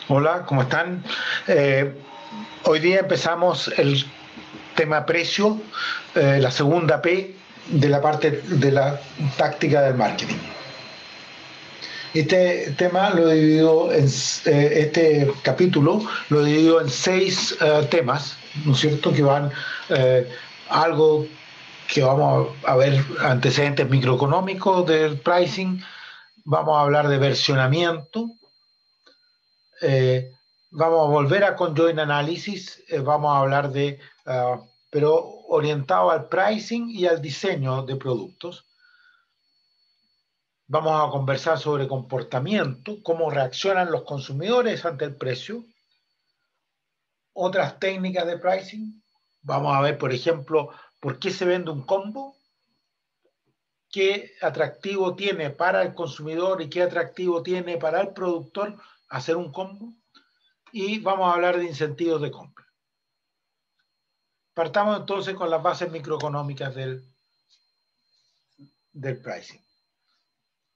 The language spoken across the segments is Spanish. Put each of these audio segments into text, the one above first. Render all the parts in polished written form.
Hola, ¿cómo están? Eh, Hoy día empezamos el tema precio, la segunda P de la parte de la táctica del marketing. Este tema lo he dividido este capítulo lo he dividido en seis temas, ¿no es cierto? Que van eh, algo que vamos a ver antecedentes microeconómicos del pricing, vamos a hablar de versionamiento, eh, vamos a volver a conjoint analysis, vamos a hablar de, pero orientado al pricing y al diseño de productos. Vamos a conversar sobre comportamiento, cómo reaccionan los consumidores ante el precio, otras técnicas de pricing. Vamos a ver, por ejemplo, por qué se vende un combo, qué atractivo tiene para el consumidor y qué atractivo tiene para el productor hacer un combo. Y vamos a hablar de incentivos de compra. Partamos entonces con las bases microeconómicas del pricing.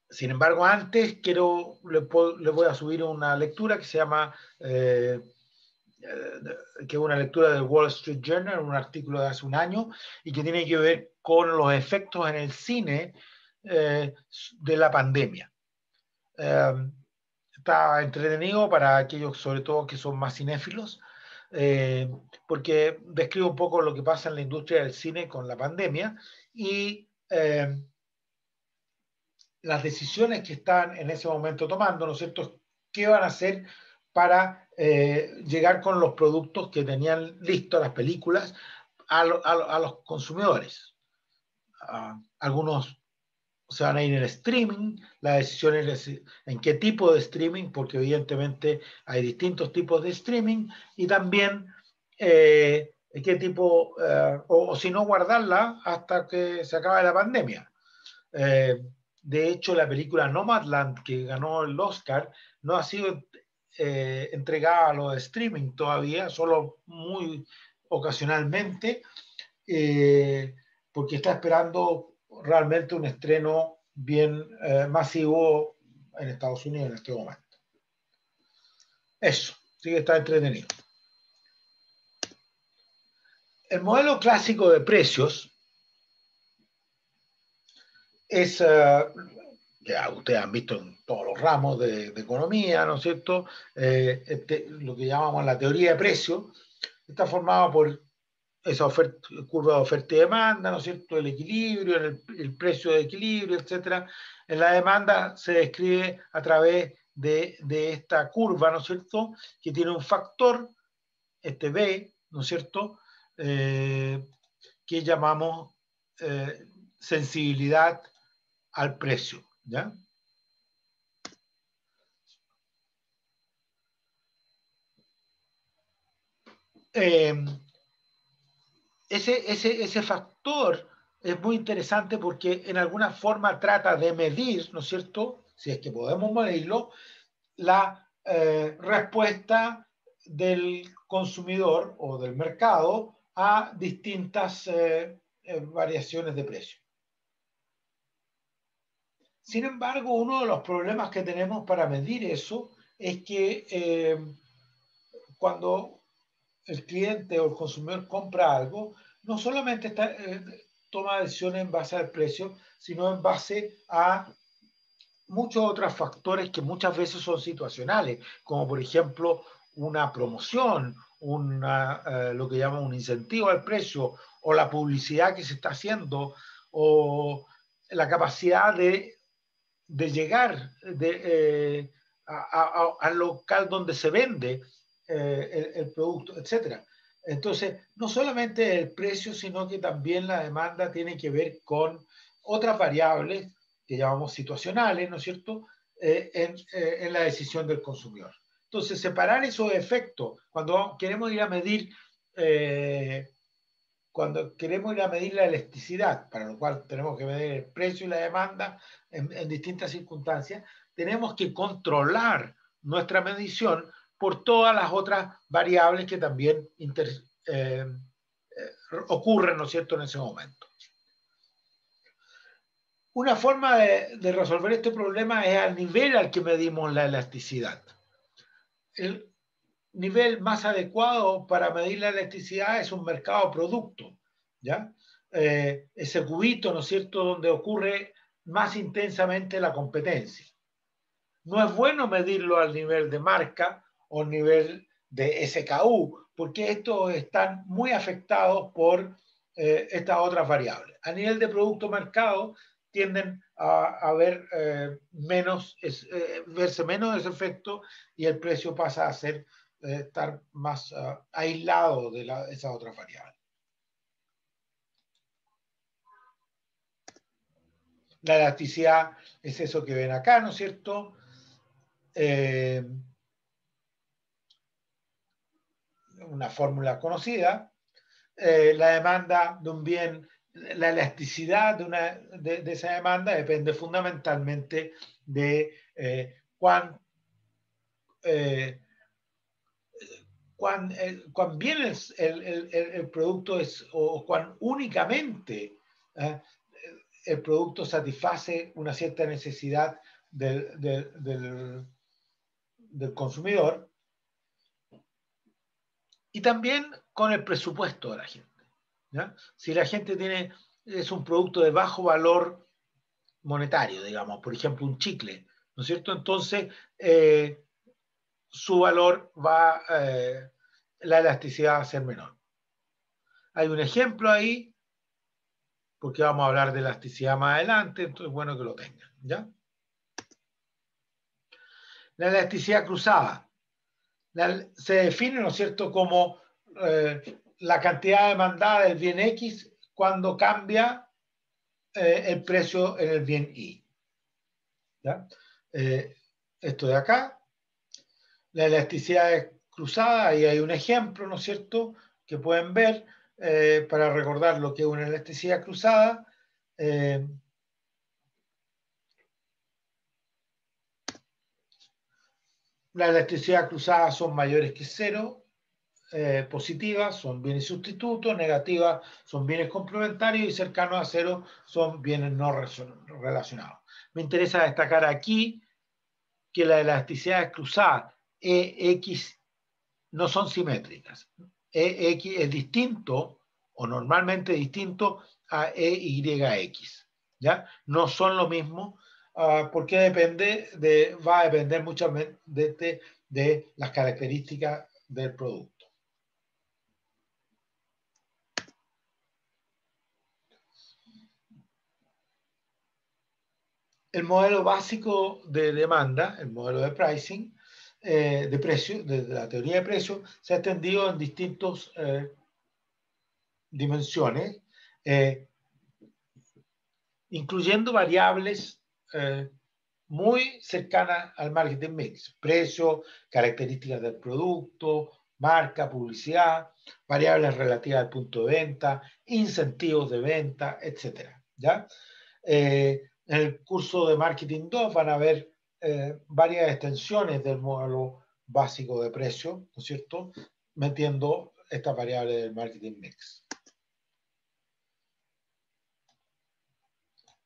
Sin embargo, antes le voy a subir una lectura que se llama, que es una lectura del Wall Street Journal, un artículo de hace un año, y que tiene que ver con los efectos en el cine de la pandemia. Está entretenido para aquellos, sobre todo, que son más cinéfilos, porque describe un poco lo que pasa en la industria del cine con la pandemia y las decisiones que están en ese momento tomando, ¿no es cierto? ¿Qué van a hacer para llegar con los productos que tenían listos las películas a los consumidores? Algunos se van a ir en el streaming, la decisión es en qué tipo de streaming, porque evidentemente hay distintos tipos de streaming, y también qué tipo, o si no guardarla hasta que se acabe la pandemia. De hecho, la película Nomadland, que ganó el Oscar, no ha sido entregada a los streaming todavía, solo muy ocasionalmente, eh, porque está esperando realmente un estreno bien masivo en Estados Unidos en este momento. Eso, sí que está entretenido. El modelo clásico de precios es, ya ustedes han visto en todos los ramos de economía, ¿no es cierto? Lo que llamamos la teoría de precios está formado por esa curva de oferta y demanda, ¿no es cierto? El equilibrio, el precio de equilibrio, etcétera. En la demanda se describe a través de esta curva, ¿no es cierto? Que tiene un factor, este B, ¿no es cierto? Que llamamos sensibilidad al precio, ¿ya? Eh, ese factor es muy interesante porque en alguna forma trata de medir, ¿no es cierto? Si es que podemos medirlo, la respuesta del consumidor o del mercado a distintas variaciones de precio. Sin embargo, uno de los problemas que tenemos para medir eso es que cuando el cliente o el consumidor compra algo, no solamente toma decisiones en base al precio, sino en base a muchos otros factores que muchas veces son situacionales, como por ejemplo una promoción, lo que llaman un incentivo al precio, o la publicidad que se está haciendo, o la capacidad llegar al local donde se vende el producto, etcétera. Entonces, no solamente el precio, sino que también la demanda tiene que ver con otras variables que llamamos situacionales, ¿no es cierto?, en la decisión del consumidor. Entonces, separar esos efectos, cuando queremos ir a medir la elasticidad, para lo cual tenemos que medir el precio y la demanda en distintas circunstancias, tenemos que controlar nuestra medición por todas las otras variables que también ocurren, ¿no es cierto?, en ese momento. Una forma de resolver este problema es al nivel al que medimos la elasticidad. el nivel más adecuado para medir la elasticidad es un mercado producto, ¿ya? Ese cubito, ¿no es cierto?, donde ocurre más intensamente la competencia. No es bueno medirlo al nivel de marca o nivel de SKU, porque estos están muy afectados por estas otras variables. A nivel de producto mercado tienden a ver, verse menos ese efecto y el precio pasa a ser estar más aislado de esas otras variables. La elasticidad es eso que ven acá, ¿no es cierto? Una fórmula conocida. La demanda de un bien, la elasticidad de esa demanda depende fundamentalmente de cuán bien el producto es o cuán únicamente el producto satisface una cierta necesidad del consumidor, y también con el presupuesto de la gente, ¿ya? Si la gente es un producto de bajo valor monetario, digamos, por ejemplo un chicle, ¿no es cierto? Entonces su valor la elasticidad va a ser menor. Hay un ejemplo ahí, porque vamos a hablar de elasticidad más adelante, entonces es bueno que lo tengan, ¿ya? La elasticidad cruzada se define, ¿no es cierto?, como la cantidad demandada del bien X cuando cambia el precio en el bien Y. ¿Ya? Esto de acá, la elasticidad es cruzada, y hay un ejemplo, ¿no es cierto?, que pueden ver para recordar lo que es una elasticidad cruzada. La elasticidad cruzada son mayores que cero, positivas son bienes sustitutos, negativas son bienes complementarios y cercanos a cero son bienes no relacionados. Me interesa destacar aquí que la elasticidad cruzada EX no son simétricas. EX es distinto o normalmente distinto a EYX, ¿ya? No son lo mismo porque va a depender mucho de las características del producto. El modelo básico de demanda, el modelo de pricing, de precio, de la teoría de precios, se ha extendido en distintas dimensiones, incluyendo variables muy cercanas al marketing mix: precio, características del producto, marca, publicidad, variables relativas al punto de venta, incentivos de venta, etc. ¿Ya? En el curso de Marketing 2 van a ver varias extensiones del modelo básico de precio, ¿no es cierto?, metiendo estas variables del marketing mix.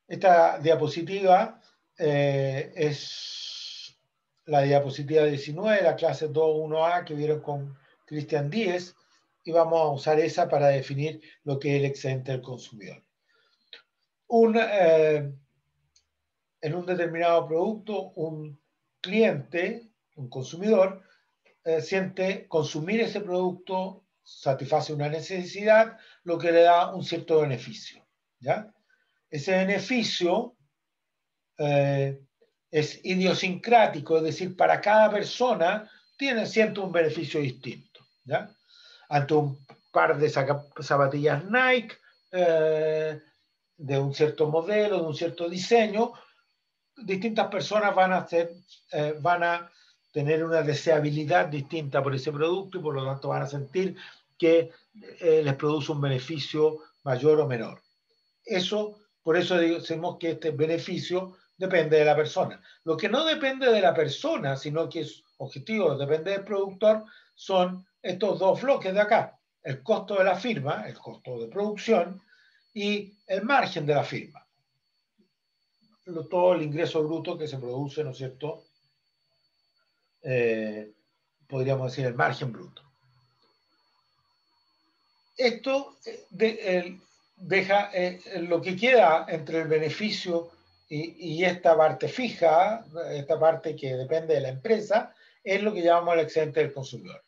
Esta diapositiva es la diapositiva 19 de la clase 2.1a que vieron con Cristian Díez, y vamos a usar esa para definir lo que es el excedente del consumidor. En un determinado producto, un cliente, un consumidor, siente consumir ese producto, satisface una necesidad, lo que le da un cierto beneficio, ¿ya? Ese beneficio es idiosincrático, es decir, para cada persona siente un beneficio distinto, ¿ya? Ante un par de zapatillas Nike, de un cierto modelo, de un cierto diseño, distintas personas van a tener una deseabilidad distinta por ese producto, y por lo tanto van a sentir que les produce un beneficio mayor o menor. Por eso decimos que este beneficio depende de la persona. Lo que no depende de la persona, sino que es objetivo, depende del productor, son estos dos bloques de acá: el costo de la firma, el costo de producción, y el margen de la firma, todo el ingreso bruto que se produce, ¿no es cierto?, podríamos decir, el margen bruto. Esto deja lo que queda entre el beneficio y esta parte fija, esta parte que depende de la empresa, es lo que llamamos el excedente del consumidor.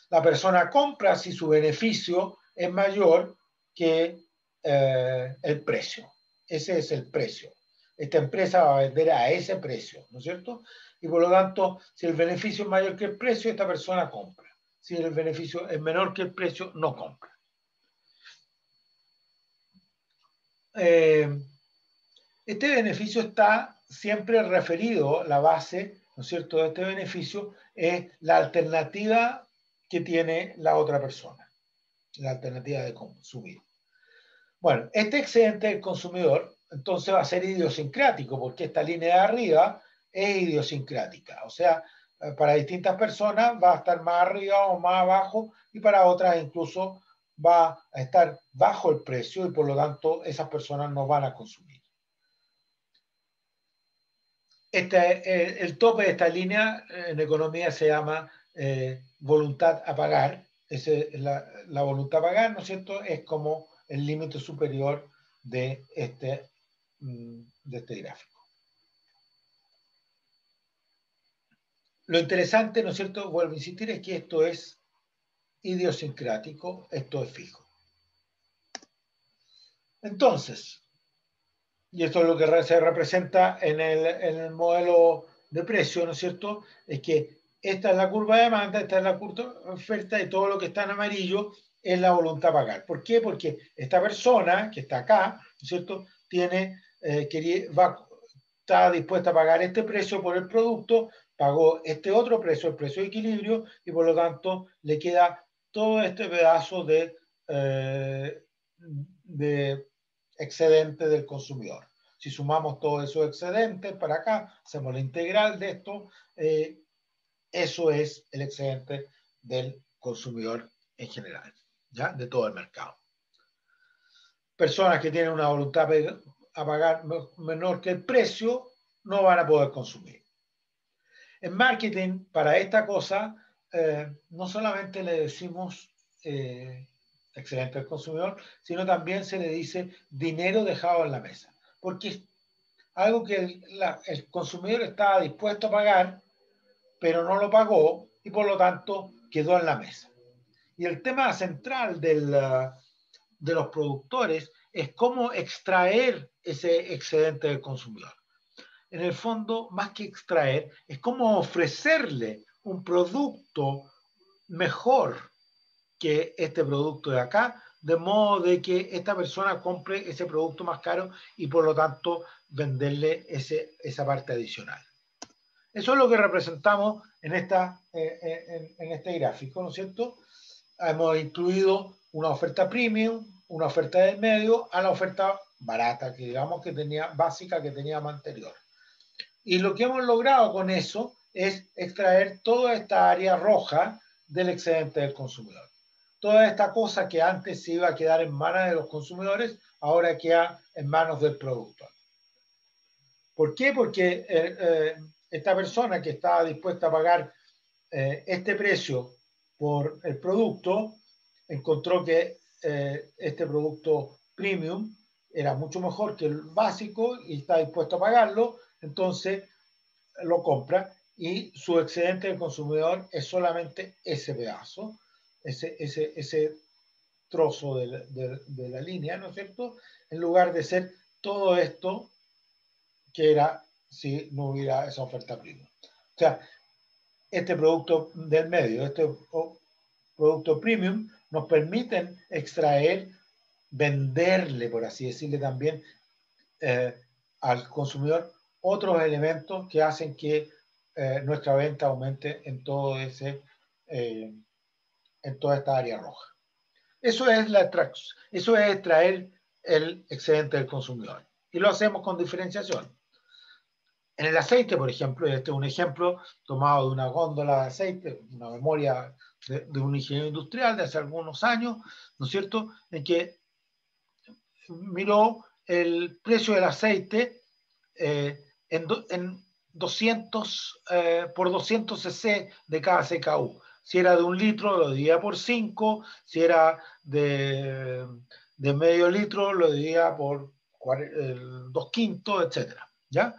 La persona compra si su beneficio es mayor que el precio. Ese es el precio. Esta empresa va a vender a ese precio, ¿no es cierto? Y por lo tanto, si el beneficio es mayor que el precio, esta persona compra. Si el beneficio es menor que el precio, no compra. Este beneficio está siempre referido, la base, ¿no es cierto?, de este beneficio es la alternativa que tiene la otra persona, la alternativa de consumir. Bueno, este excedente del consumidor entonces va a ser idiosincrático, porque esta línea de arriba es idiosincrática, o sea, para distintas personas va a estar más arriba o más abajo, y para otras incluso va a estar bajo el precio, y por lo tanto esas personas no van a consumir. El tope de esta línea en economía se llama voluntad a pagar. La voluntad a pagar, ¿no es cierto?, es como el límite superior de este gráfico. Lo interesante, ¿no es cierto?, vuelvo a insistir, es que esto es idiosincrático, esto es fijo. Entonces, y esto es lo que se representa en el modelo de precio, ¿no es cierto?, es que esta es la curva de demanda, esta es la curva de oferta, y todo lo que está en amarillo es la voluntad a pagar. ¿Por qué? Porque esta persona que está acá, ¿no es cierto?, está dispuesta a pagar este precio por el producto, pagó este otro precio, el precio de equilibrio, y por lo tanto le queda todo este pedazo de excedente del consumidor. Si sumamos todos esos excedentes para acá, hacemos la integral de esto, eso es el excedente del consumidor en general, ¿ya?, de todo el mercado. Personas que tienen una voluntad a pagar menor que el precio no van a poder consumir. En marketing, para esta cosa, no solamente le decimos excedente del consumidor, sino también se le dice dinero dejado en la mesa, porque es algo que el consumidor estaba dispuesto a pagar, pero no lo pagó y por lo tanto quedó en la mesa. Y el tema central de los productores es cómo extraer ese excedente del consumidor. En el fondo, más que extraer, es cómo ofrecerle un producto mejor que este producto de acá, de modo de que esta persona compre ese producto más caro y por lo tanto venderle esa parte adicional. Eso es lo que representamos en este gráfico, ¿no es cierto? Hemos incluido una oferta premium, una oferta del medio, a la oferta barata, que digamos que tenía, básica, que teníamos anterior. Y lo que hemos logrado con eso es extraer toda esta área roja del excedente del consumidor. Toda esta cosa que antes se iba a quedar en manos de los consumidores, ahora queda en manos del productor. ¿Por qué? Porque esta persona que estaba dispuesta a pagar este precio por el producto, encontró que este producto premium era mucho mejor que el básico y está dispuesto a pagarlo, entonces lo compra y su excedente del consumidor es solamente ese pedazo, ese trozo de la línea, ¿no es cierto?, en lugar de ser todo esto que era si no hubiera esa oferta premium. O sea, este producto del medio, este producto premium, nos permiten extraer, venderle, por así decirle también, al consumidor otros elementos que hacen que nuestra venta aumente en todo en toda esta área roja. Eso es eso es extraer el excedente del consumidor. Y lo hacemos con diferenciación. En el aceite, por ejemplo, este es un ejemplo tomado de una góndola de aceite, una memoria de un ingeniero industrial de hace algunos años, ¿no es cierto?, en que miró el precio del aceite en 200 por 200 cc de cada CKU. Si era de 1 litro, lo dividía por 5. Si era de medio litro, lo dividía por 2/5, etc. ¿Ya?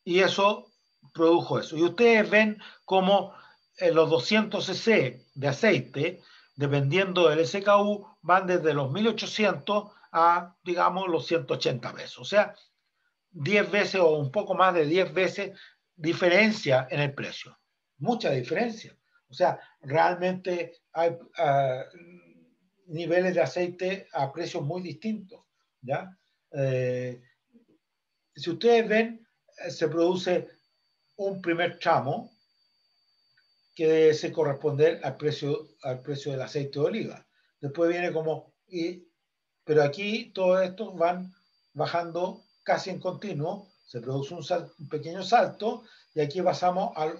Y eso produjo eso. Y ustedes ven cómo los 200 cc de aceite, dependiendo del SKU, van desde los 1.800 a, digamos, los 180 pesos. O sea, 10 veces o un poco más de 10 veces diferencia en el precio. Mucha diferencia. O sea, realmente hay niveles de aceite a precios muy distintos. ¿Ya? Si ustedes ven, se produce un primer tramo que debe se corresponder al precio del aceite de oliva. Después viene pero aquí todos estos van bajando casi en continuo, se produce un pequeño salto y aquí pasamos a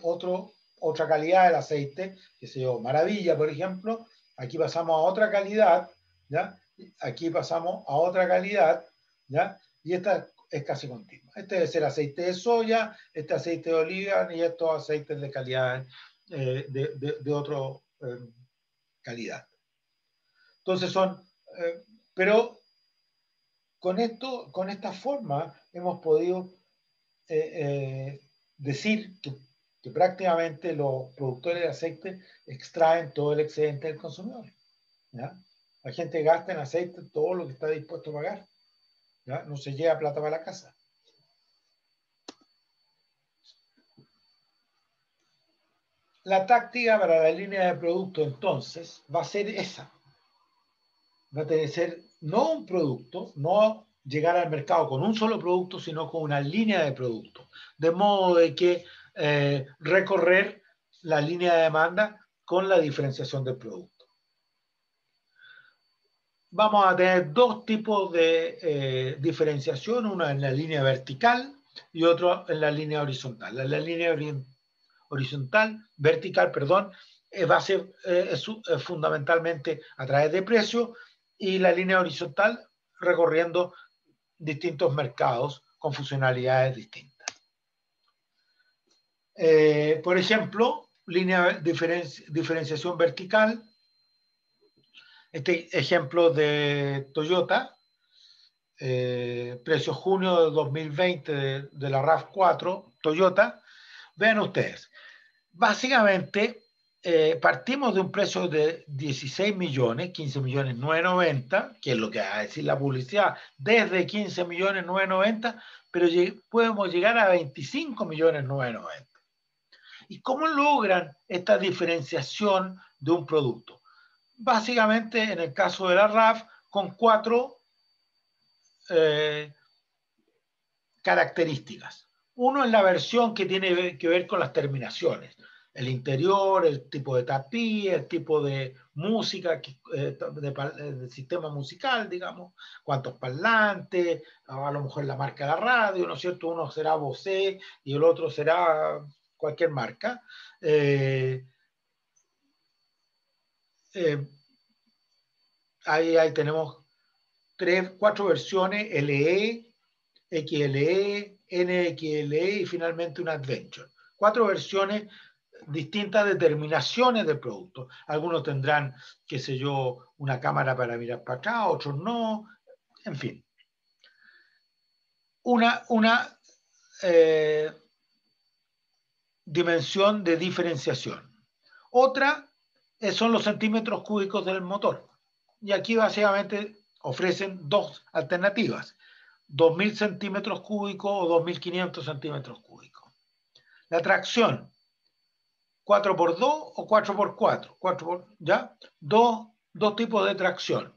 otra calidad del aceite, que se llama Maravilla, por ejemplo. Aquí pasamos a otra calidad, ¿ya? Aquí pasamos a otra calidad, ¿ya? Y esta es casi continua. Este debe ser aceite de soya, este aceite de oliva y estos aceites de calidad, de otra calidad. Entonces pero con esta forma hemos podido decir que prácticamente los productores de aceite extraen todo el excedente del consumidor. ¿Ya? La gente gasta en aceite todo lo que está dispuesto a pagar. ¿Ya? No se lleva plata para la casa. La táctica para la línea de producto entonces va a ser esa. Va a tener que ser no un producto, no llegar al mercado con un solo producto, sino con una línea de productos. De modo de que recorrer la línea de demanda con la diferenciación del producto. Vamos a tener dos tipos de diferenciación, una en la línea vertical y otro en la línea horizontal. La línea vertical, va a ser fundamentalmente a través de precio, y la línea horizontal recorriendo distintos mercados con funcionalidades distintas. Por ejemplo, diferenciación vertical. Este ejemplo de Toyota, precio junio de 2020 de la RAV4 Toyota. Vean ustedes, básicamente partimos de un precio de 16 millones, 15 millones 990, que es lo que va a decir la publicidad, desde 15 millones 990, pero podemos llegar a 25 millones 990. ¿Y cómo logran esta diferenciación de un producto? Básicamente, en el caso de la RAV, con 4 características. Uno es la versión que tiene que ver con las terminaciones. El interior, el tipo de tapiz, el tipo de música, de sistema musical, digamos, cuántos parlantes, a lo mejor la marca de la radio, ¿no es cierto? Uno será Bose y el otro será cualquier marca. Ahí tenemos 4 versiones, LE, XLE, NXLE y finalmente un Adventure. 4 versiones distintas de terminaciones del producto. Algunos tendrán, qué sé yo, una cámara para mirar para atrás, otros no, en fin. Una dimensión de diferenciación. Otra son los centímetros cúbicos del motor. Y aquí básicamente ofrecen dos alternativas: 2.000 centímetros cúbicos o 2.500 centímetros cúbicos. La tracción, 4x2 o 4x4, ¿ya? Dos tipos de tracción,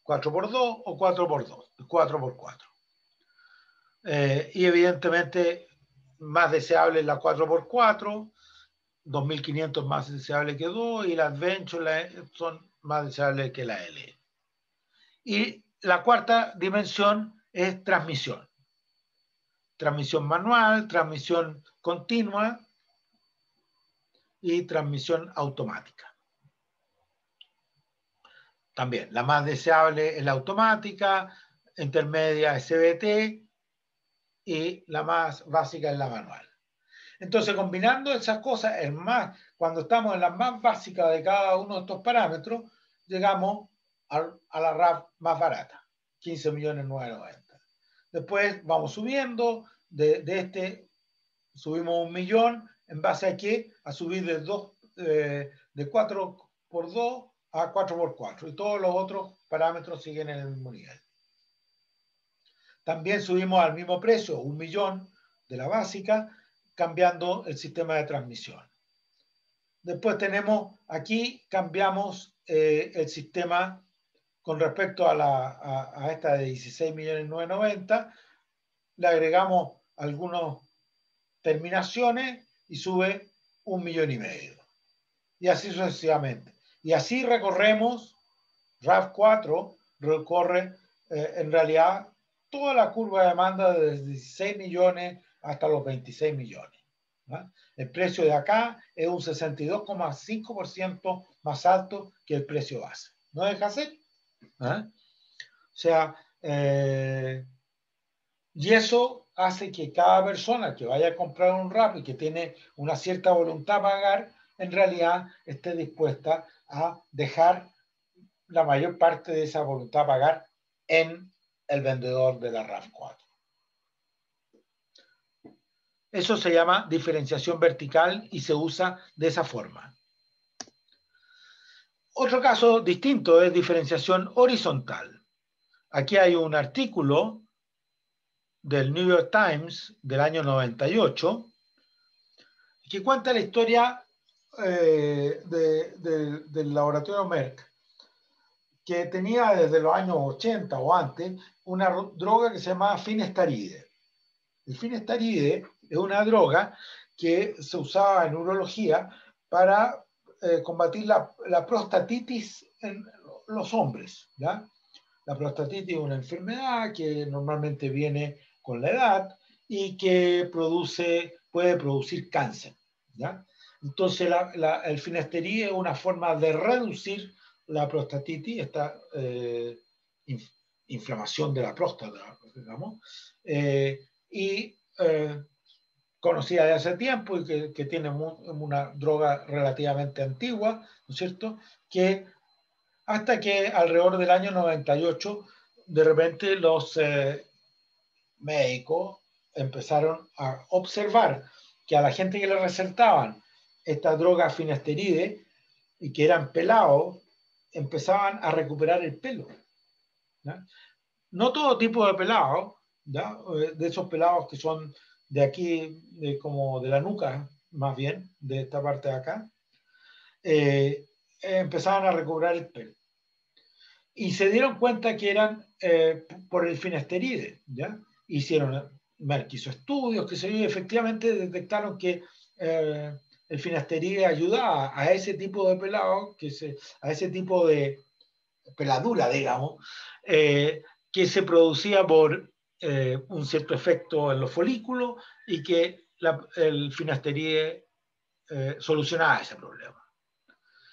4x2 o 4x2, 4x4. Y evidentemente más deseable la 4x4, 2.500 más deseable que 2, y las Adventure son más deseables que la L. Y la cuarta dimensión es transmisión. Transmisión manual, transmisión continua y transmisión automática. También, la más deseable es la automática, intermedia es CBT y la más básica es la manual. Entonces, combinando esas cosas, cuando estamos en la más básica de cada uno de estos parámetros, llegamos a la RAV más barata, 15.990.000. Después vamos subiendo, subimos 1.000.000, ¿en base a qué? A subir de 4x2 a 4x4, y todos los otros parámetros siguen en el mismo nivel. También subimos al mismo precio, 1.000.000 de la básica, cambiando el sistema de transmisión. Después tenemos aquí, cambiamos el sistema con respecto a esta de 16.990.000, le agregamos algunas terminaciones y sube 1.5 millones. Y así sucesivamente. Y así recorremos, RAV4 recorre en realidad toda la curva de demanda desde 16 millones hasta los 26 millones. ¿No? El precio de acá es un 62,5% más alto que el precio base. ¿No deja ser? ¿Ah? O sea, y eso hace que cada persona que vaya a comprar un RAV y que tiene una cierta voluntad a pagar, en realidad esté dispuesta a dejar la mayor parte de esa voluntad a pagar en el vendedor de la RAV4. Eso se llama diferenciación vertical y se usa de esa forma. Otro caso distinto es diferenciación horizontal. Aquí hay un artículo del New York Times del año 98 que cuenta la historia del laboratorio Merck, que tenía desde los años 80 o antes una droga que se llamaba finestaride. El finestaride es una droga que se usaba en urología para combatir la prostatitis en los hombres, ¿ya? La prostatitis es una enfermedad que normalmente viene con la edad y que puede producir cáncer, ¿ya? Entonces el finasteride es una forma de reducir la prostatitis, esta inflamación de la próstata, digamos, conocida de hace tiempo y que tiene una droga relativamente antigua, ¿no es cierto?, que hasta que alrededor del año 98, de repente los médicos empezaron a observar que a la gente que le recetaban esta droga finasteride y que eran pelados, empezaban a recuperar el pelo. ¿Ya? No todo tipo de pelados, ¿ya? De esos pelados que son de aquí, como de la nuca, más bien, de esta parte de acá, empezaban a recuperar el pelo. Y se dieron cuenta que eran por el finasteride, ¿ya? Merck hizo estudios, que y efectivamente detectaron que el finasteride ayudaba a ese tipo de pelado, a ese tipo de peladura, digamos, que se producía por un cierto efecto en los folículos y que el finasteride solucionaba ese problema.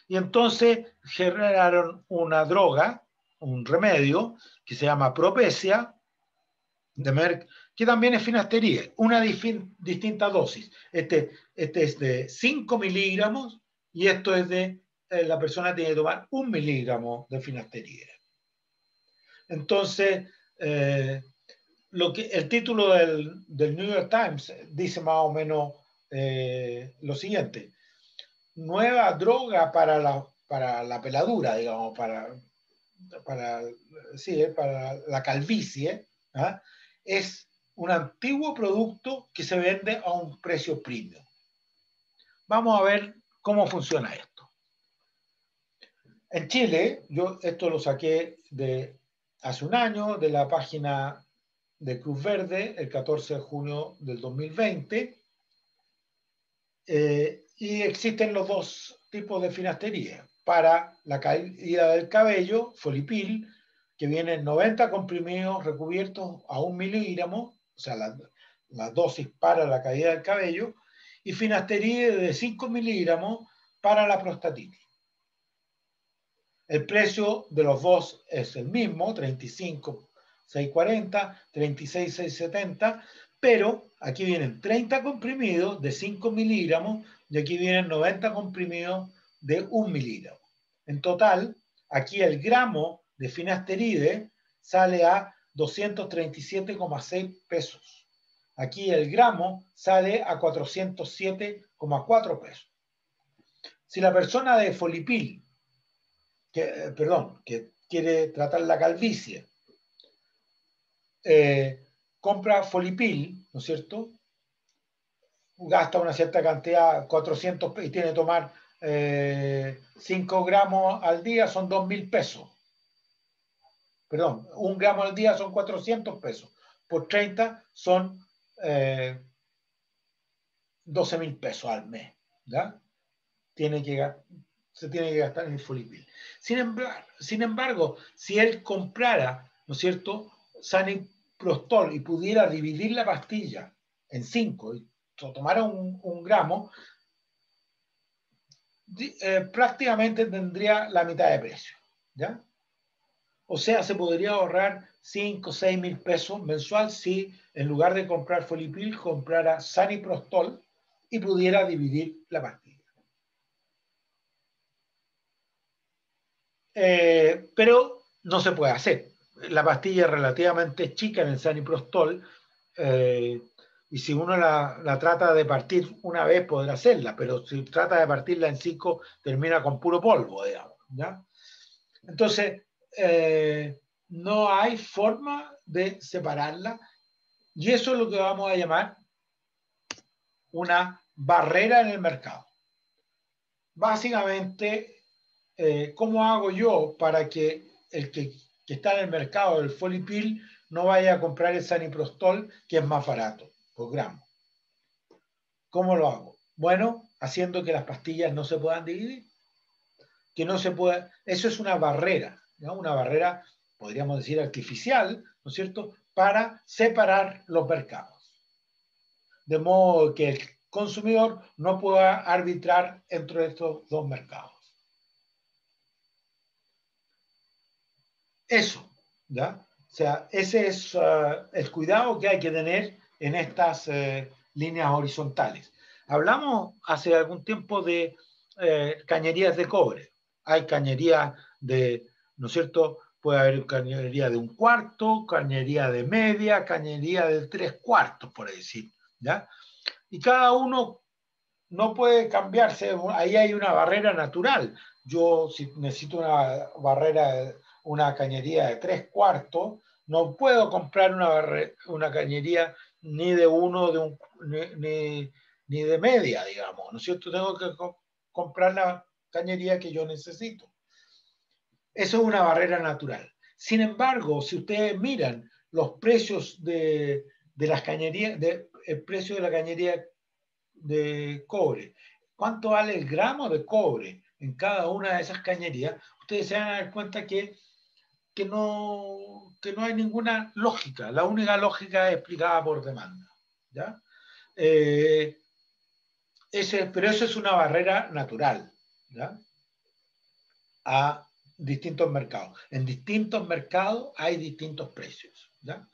Y entonces generaron una droga, un remedio, que se llama Propecia, de Merck, que también es finasteride, una distinta dosis. Este es de 5 miligramos y esto es la persona tiene que tomar 1 miligramo de finasteride. Entonces, el título del New York Times dice más o menos lo siguiente: nueva droga para la peladura, digamos, para la calvicie, ¿ah? Es un antiguo producto que se vende a un precio premium. Vamos a ver cómo funciona esto. En Chile, yo esto lo saqué de hace un año de la página de Cruz Verde, el 14 de junio del 2020, y existen los dos tipos de finastería. Para la caída del cabello, Folipil, que vienen 90 comprimidos recubiertos a 1 miligramo, o sea, la dosis para la caída del cabello, y finasteride de 5 miligramos para la prostatitis. El precio de los dos es el mismo, 35 640, 36, 670, pero aquí vienen 30 comprimidos de 5 miligramos y aquí vienen 90 comprimidos de 1 miligramo. En total, aquí el gramo de finasteride sale a 237,6 pesos. Aquí el gramo sale a 407,4 pesos. Si la persona de Folipil, que quiere tratar la calvicie, compra Folipil, ¿no es cierto? Gasta una cierta cantidad, 400 y tiene que tomar 5 gramos al día, son 2.000 pesos. Perdón, 1 gramo al día son 400 pesos. Por 30 son 12.000 pesos al mes. ¿Ya? Se tiene que gastar en el Folipil. Sin embargo, si él comprara, ¿no es cierto?, Saniprostol y pudiera dividir la pastilla en 5 y tomara un gramo, prácticamente tendría la mitad de precio. ¿Ya? O sea, se podría ahorrar 5 o 6 mil pesos mensual si en lugar de comprar Folipil comprara Saniprostol y pudiera dividir la pastilla. Pero no se puede hacer. La pastilla es relativamente chica en el Saniprostol y si uno la trata de partir una vez podrá hacerla, pero si trata de partirla en 5 termina con puro polvo, digamos. ¿Ya? Entonces, no hay forma de separarla y eso es lo que vamos a llamar una barrera en el mercado. Básicamente, ¿cómo hago yo para que el que está en el mercado del Folipil no vaya a comprar el Saniprostol, que es más barato por gramo? ¿Cómo lo hago? Bueno, haciendo que las pastillas no se puedan dividir, que no se pueda. Eso es una barrera, ¿no? Una barrera, podríamos decir, artificial, ¿no es cierto?, para separar los mercados. De modo que el consumidor no pueda arbitrar entre estos dos mercados. Eso, ¿ya? O sea, ese es el cuidado que hay que tener en estas líneas horizontales. Hablamos hace algún tiempo de cañerías de cobre. Hay cañería de, ¿no es cierto? Puede haber cañería de 1/4, cañería de media, cañería de 3/4, por decir, ¿ya? Y cada uno no puede cambiarse, ahí hay una barrera natural. Yo, si necesito una cañería de 3/4, no puedo comprar una cañería ni de 1 ni de media, digamos, ¿no es cierto? Tengo que comprar la cañería que yo necesito. Eso es una barrera natural. Sin embargo, si ustedes miran los precios de las cañerías, el precio de la cañería de cobre, cuánto vale el gramo de cobre en cada una de esas cañerías, ustedes se van a dar cuenta que no hay ninguna lógica. La única lógica es explicada por demanda. ¿Ya? Pero eso es una barrera natural, ¿ya?, a distintos mercados. En distintos mercados hay distintos precios. ¿Ya?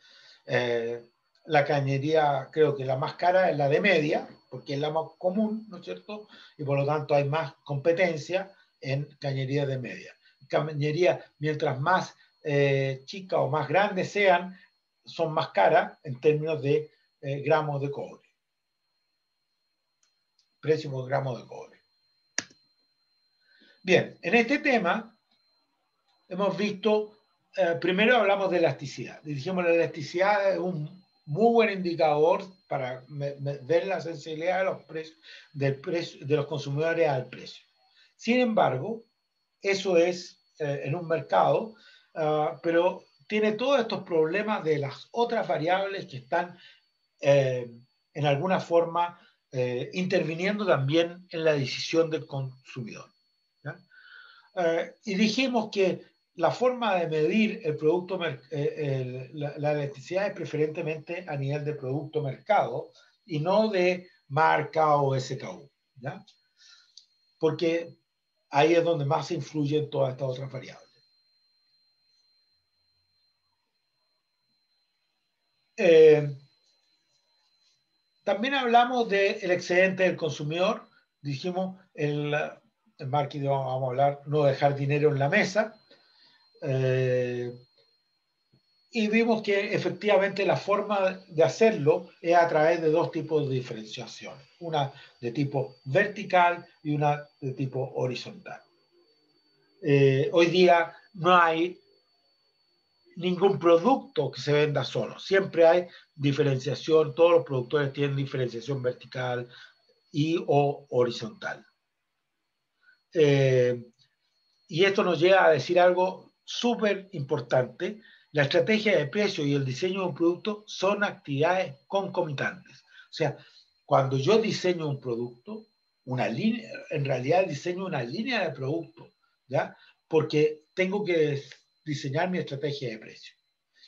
La cañería, creo que la más cara es la de media, porque es la más común, ¿no es cierto? Y por lo tanto hay más competencia en cañería de media. Cañería, mientras más chicas o más grandes sean, son más caras en términos de gramos de cobre. Precio por gramo de cobre. Bien, en este tema hemos visto, primero hablamos de elasticidad. Dijimos que la elasticidad es un muy buen indicador para ver la sensibilidad de los precios, de los consumidores al precio. Sin embargo, eso es en un mercado, pero tiene todos estos problemas de las otras variables que están en alguna forma interviniendo también en la decisión del consumidor. ¿Ya? Y dijimos que la forma de medir el producto, la electricidad es preferentemente a nivel de producto mercado y no de marca o SKU, ¿ya? Porque ahí es donde más influyen todas estas otras variables. Eh, También hablamos del excedente del consumidor. Dijimos en marketing vamos a hablar no dejar dinero en la mesa. Eh, y vimos que efectivamente la forma de hacerlo es a través de dos tipos de diferenciación. Una de tipo vertical y una de tipo horizontal. Hoy día no hay ningún producto que se venda solo. Siempre hay diferenciación. Todos los productores tienen diferenciación vertical y o horizontal. Y esto nos llega a decir algo súper importante. La estrategia de precio y el diseño de un producto son actividades concomitantes. O sea, cuando yo diseño un producto, una línea, en realidad diseño una línea de producto, ¿ya? Porque tengo que diseñar mi estrategia de precio.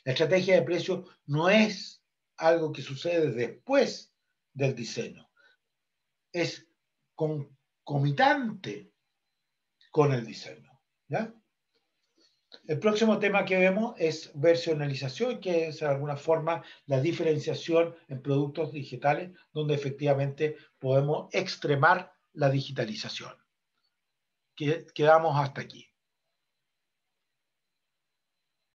La estrategia de precio no es algo que sucede después del diseño, es concomitante con el diseño, ¿ya? El próximo tema que vemos es versionalización, que es de alguna forma la diferenciación en productos digitales, donde efectivamente podemos extremar la digitalización. Quedamos hasta aquí.